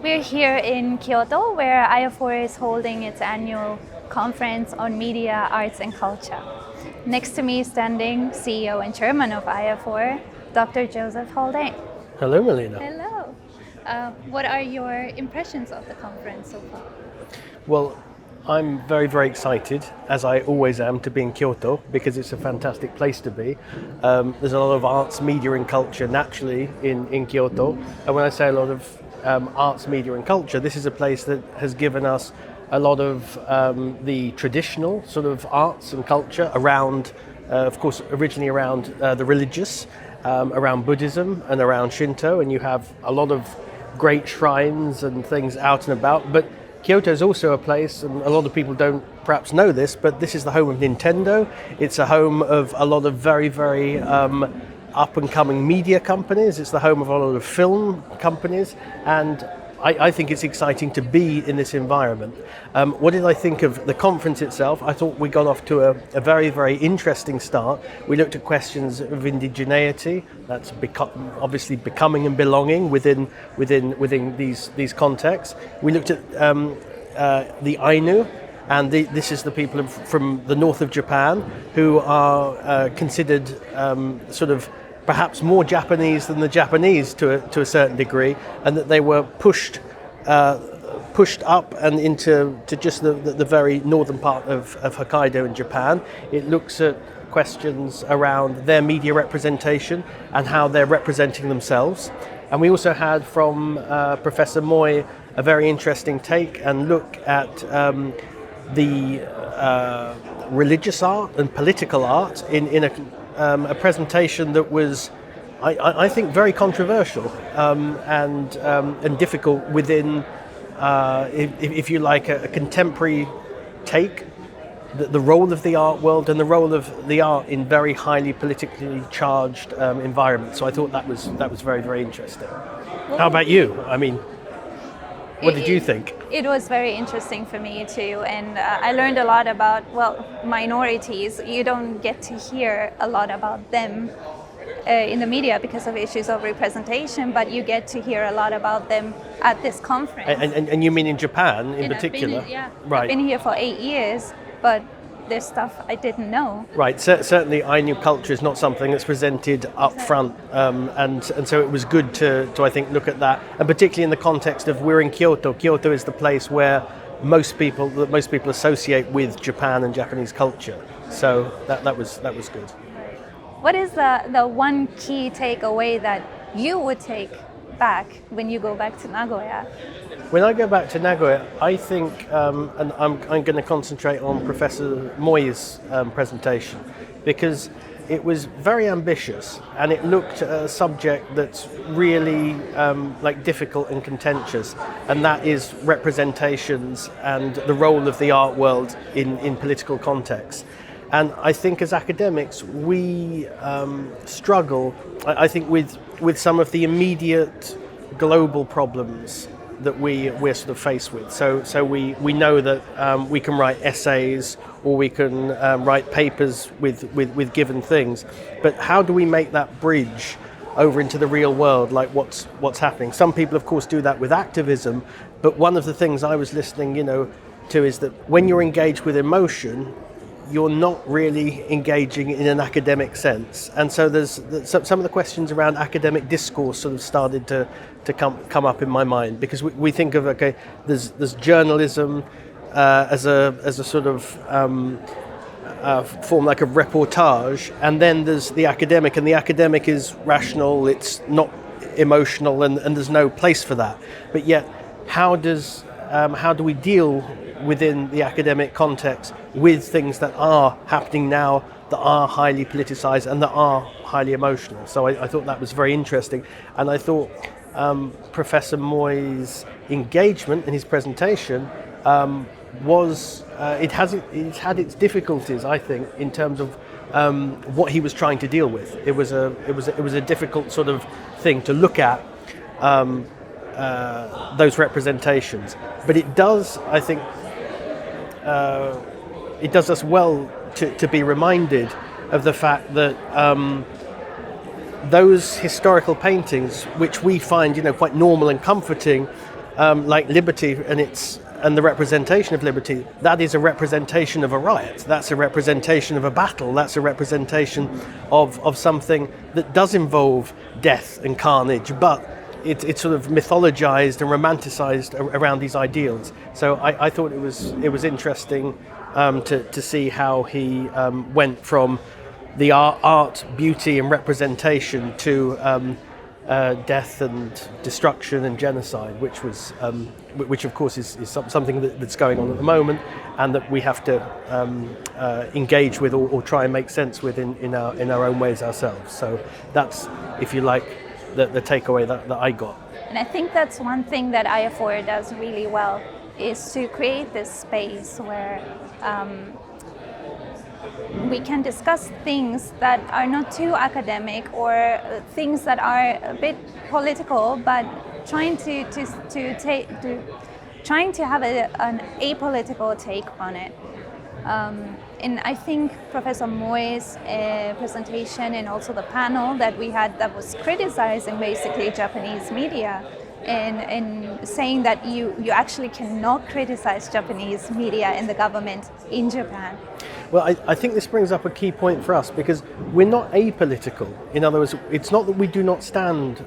We're here in Kyoto, where IAFOR is holding its annual conference on media, arts and culture. Next to me is standing CEO and Chairman of IAFOR, Dr. Joseph Haldane. Hello, Melina. Hello. What are your impressions of the conference so far? Well, I'm very, very excited, as I always am, to be in Kyoto because it's a fantastic place to be. There's a lot of arts, media and culture naturally in Kyoto. And when I say a lot of arts, media and culture, this is a place that has given us a lot of the traditional sort of arts and culture around, of course, originally around the religious, around Buddhism and around Shinto, and you have a lot of great shrines and things out and about. But Kyoto is also a place, and a lot of people don't perhaps know this, but this is the home of Nintendo. It's a home of a lot of very, very up-and-coming media companies. It's the home of a lot of film companies, and I think it's exciting to be in this environment. What did I think of the conference itself? I thought we got off to a very, very interesting start. We looked at questions of indigeneity, that's obviously becoming and belonging within these contexts. We looked at the Ainu, and this is the people from the north of Japan who are considered sort of perhaps more Japanese than the Japanese to a certain degree, and that they were pushed up and into just the very northern part of Hokkaido in Japan. It looks at questions around their media representation and how they're representing themselves. And we also had from Professor Moi a very interesting take and look at the religious art and political art in a presentation that was, I think, very controversial and difficult within, if you like, a contemporary take, the role of the art world and the role of the art in very highly politically charged environments. So I thought that was very, very interesting. How about you? I mean, what did you think? It was very interesting for me too, and I learned a lot about, minorities. You don't get to hear a lot about them in the media because of issues of representation, but you get to hear a lot about them at this conference. And you mean in Japan in particular? Right. I've been here for 8 years, but there's stuff I didn't know. Right, certainly Ainu culture is not something that's presented up front, and so it was good to I think look at that, and particularly in the context of we're in Kyoto. Kyoto is the place where most people associate with Japan and Japanese culture, so that was good. What is the one key takeaway that you would take back when you go back to Nagoya? When I go back to Nagoya, I think, and I'm going to concentrate on Professor Moi's presentation, because it was very ambitious and it looked at a subject that's really difficult and contentious, and that is representations and the role of the art world in political context. And I think as academics we struggle, I think, with some of the immediate global problems that we're sort of faced with. So we know that we can write essays or we can write papers with given things, but how do we make that bridge over into the real world, like what's happening? Some people of course do that with activism, but one of the things I was listening to is that when you're engaged with emotion, you're not really engaging in an academic sense. And so there's some of the questions around academic discourse sort of started to come up in my mind, because we think of, okay, there's journalism as a sort of form like a reportage, and then there's the academic, and the academic is rational, it's not emotional, and there's no place for that. But yet, how do we deal within the academic context with things that are happening now, that are highly politicized and that are highly emotional? So I thought that was very interesting, and I thought Professor Moi's engagement in his presentation was it had its difficulties, I think, in terms of what he was trying to deal with. It was a difficult sort of thing to look at, those representations, but it does, I think, it does us well to be reminded of the fact that those historical paintings, which we find, quite normal and comforting, like liberty and the representation of liberty, that is a representation of a riot. That's a representation of a battle. That's a representation of something that does involve death and carnage, but it's sort of mythologized and romanticized around these ideals. So I thought it was interesting to see how he went from the art, beauty, and representation to death and destruction and genocide, which of course is something that's going on at the moment, and that we have to engage with or try and make sense with in our own ways ourselves. So that's, if you like, the takeaway that I got. And I think that's one thing that IAFOR does really well, is to create this space where we can discuss things that are not too academic or things that are a bit political, but trying to have an apolitical take on it. And I think Professor Moi's presentation and also the panel that we had that was criticizing basically Japanese media and saying that you actually cannot criticize Japanese media and the government in Japan. Well, I think this brings up a key point for us, because we're not apolitical. In other words, it's not that we do not stand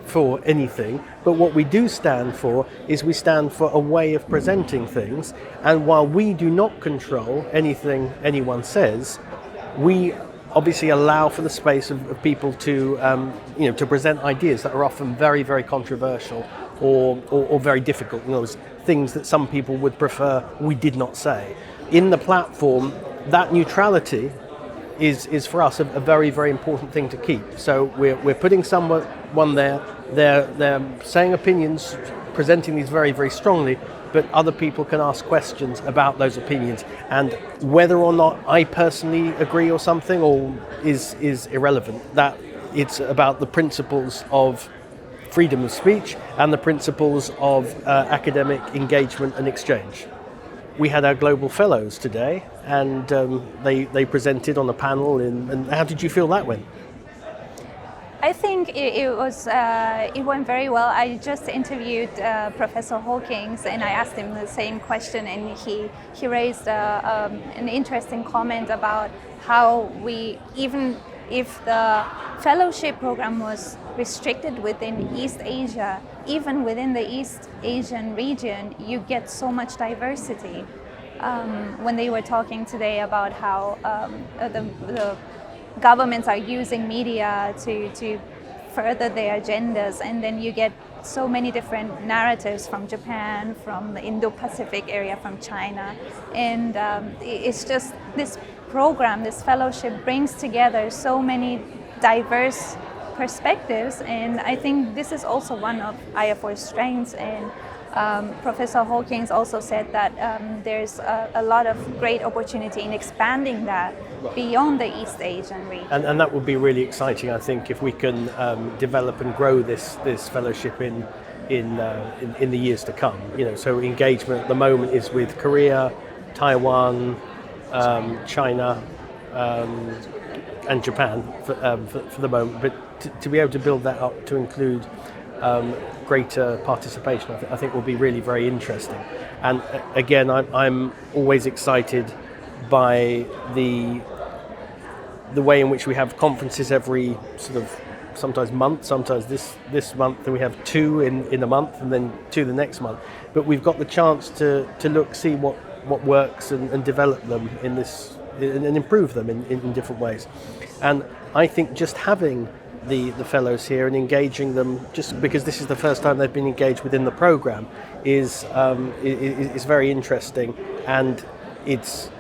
for anything, but what we do stand for is we stand for a way of presenting things. And while we do not control anything anyone says, we obviously allow for the space of people to to present ideas that are often very, very controversial or very difficult. Those things that some people would prefer we did not say. In the platform, that neutrality is for us a very, very important thing to keep. So we're putting someone there. They're saying opinions, presenting these very, very strongly, but other people can ask questions about those opinions, and whether or not I personally agree or something or is irrelevant. That it's about the principles of freedom of speech and the principles of academic engagement and exchange. We had our global fellows today, and they presented on a panel. And how did you feel that went? I think it went very well. I just interviewed Professor Hawkins, and I asked him the same question, and he raised an interesting comment about how even if the fellowship program was restricted within East Asia, even within the East Asian region, you get so much diversity. When they were talking today about how the governments are using media to further their agendas, and then you get so many different narratives from Japan, from the Indo-Pacific area, from China, and it's just this program, this fellowship brings together so many diverse perspectives, and I think this is also one of IAFOR's strengths. And Professor Hawkins also said that there's a lot of great opportunity in expanding that beyond the East Asian region. And that would be really exciting, I think, if we can develop and grow this fellowship in the years to come. So engagement at the moment is with Korea, Taiwan, China, and Japan for the moment. But to be able to build that up to include greater participation, I think will be really very interesting. And again, I'm always excited by the way in which we have conferences every sort of sometimes month, sometimes this month, and we have two in a month and then two the next month. But we've got the chance to see what works and develop them in this and improve them in different ways. And I think just having the fellows here and engaging them, just because this is the first time they've been engaged within the program, is very interesting, and it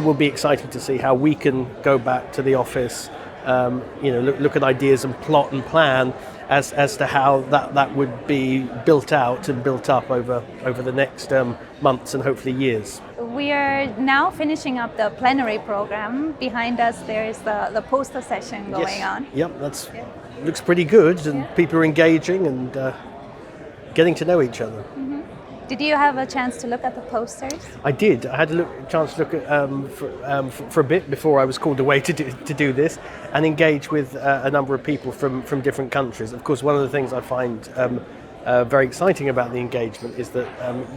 will be exciting to see how we can go back to the office, look at ideas and plot and plan as to how that would be built out and built up over the next months and hopefully years. We are now finishing up the plenary program. Behind us there is the poster session going on. Yep, looks pretty good, and people are engaging and getting to know each other. Mm-hmm. Did you have a chance to look at the posters? I did. I had a chance to look at for a bit before I was called away to do this, and engage with a number of people from different countries. Of course, one of the things I find very exciting about the engagement is that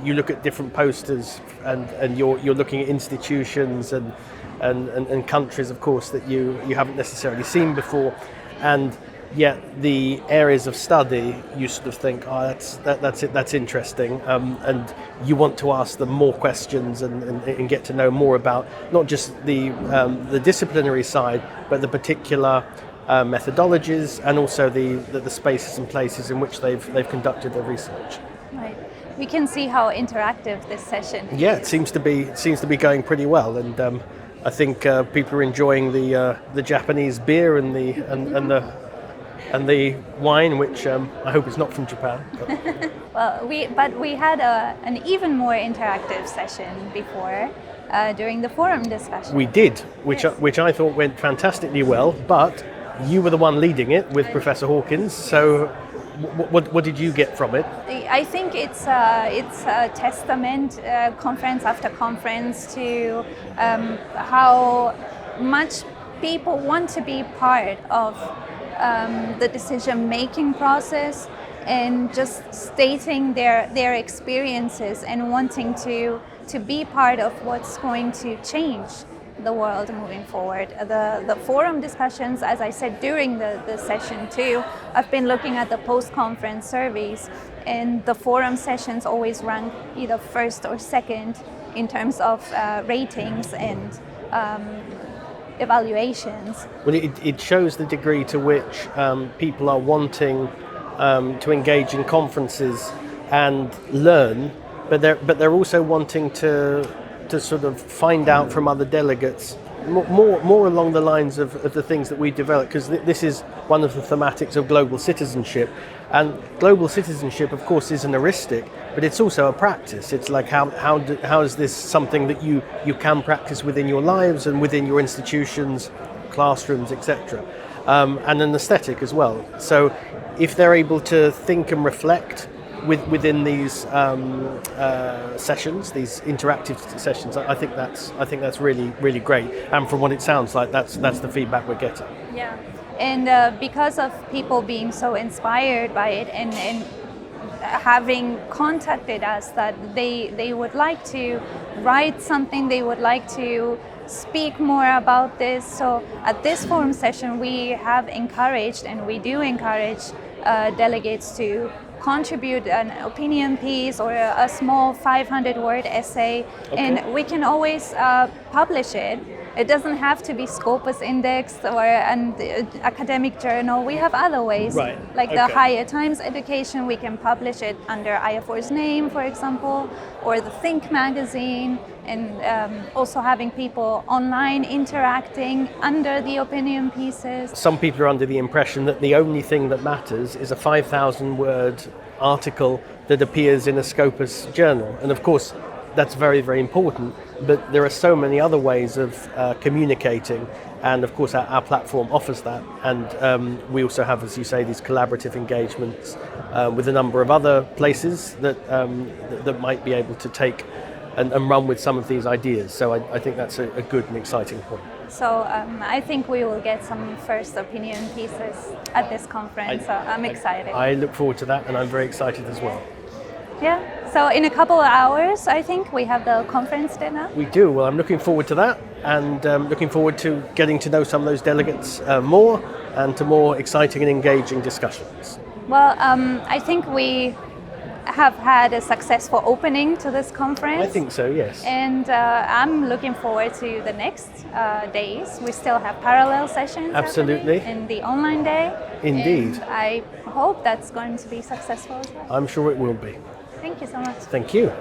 you look at different posters and you're looking at institutions and countries, of course, that you haven't necessarily seen before, and yet the areas of study you sort of think, oh, that's interesting, and you want to ask them more questions and get to know more about not just the disciplinary side, but the particular methodologies and also the spaces and places in which they've conducted their research. Right. We can see how interactive this session is. Yeah, it seems to be going pretty well, and I think people are enjoying the Japanese beer and the wine, which I hope is not from Japan. Well, we had an even more interactive session before during the forum discussion. We did, which I thought went fantastically well, but you were the one leading it with Professor Hawkins, so what did you get from it? I think it's a testament, conference after conference, to how much people want to be part of the decision-making process and just stating their experiences and wanting to be part of what's going to change the world moving forward. The forum discussions, as I said during the session too, I've been looking at the post-conference surveys, and the forum sessions always rank either first or second in terms of ratings and evaluations. Well, it shows the degree to which people are wanting to engage in conferences and learn, but they're also wanting to sort of find out from other delegates more along the lines of the things that we develop, because this is one of the thematics of global citizenship. And global citizenship, of course, is an heuristic, but it's also a practice. It's like how is this something that you can practice within your lives and within your institutions, classrooms, etc. And an aesthetic as well. So if they're able to think and reflect within these sessions, these interactive sessions, I think that's really great. And from what it sounds like, that's the feedback we're getting. Yeah, and because of people being so inspired by it and having contacted us that they would like to write something, they would like to speak more about this. So at this forum session, we have encouraged, and we do encourage delegates to contribute an opinion piece or a small 500-word essay, okay. And we can always publish it. It doesn't have to be Scopus indexed or an academic journal. We have other ways, right. Like the Higher Times Education. We can publish it under IAFOR's name, for example, or the Think magazine, and also having people online interacting under the opinion pieces. Some people are under the impression that the only thing that matters is a 5,000-word article that appears in a Scopus journal. And of course, that's very, very important. But there are so many other ways of communicating. And of course, our platform offers that. And we also have, as you say, these collaborative engagements with a number of other places that might be able to take and run with some of these ideas. So I think that's a good and exciting point. So I think we will get some first opinion pieces at this conference, so I'm excited. I look forward to that, and I'm very excited as well. Yeah, so in a couple of hours, I think, we have the conference dinner. We do. Well, I'm looking forward to that, and looking forward to getting to know some of those delegates more, and to more exciting and engaging discussions. Well, I think we have had a successful opening to this conference. I think so, yes. And I'm looking forward to the next days. We still have parallel sessions. Absolutely. And the online day. Indeed. And I hope that's going to be successful as well. I'm sure it will be. Thank you so much. Thank you.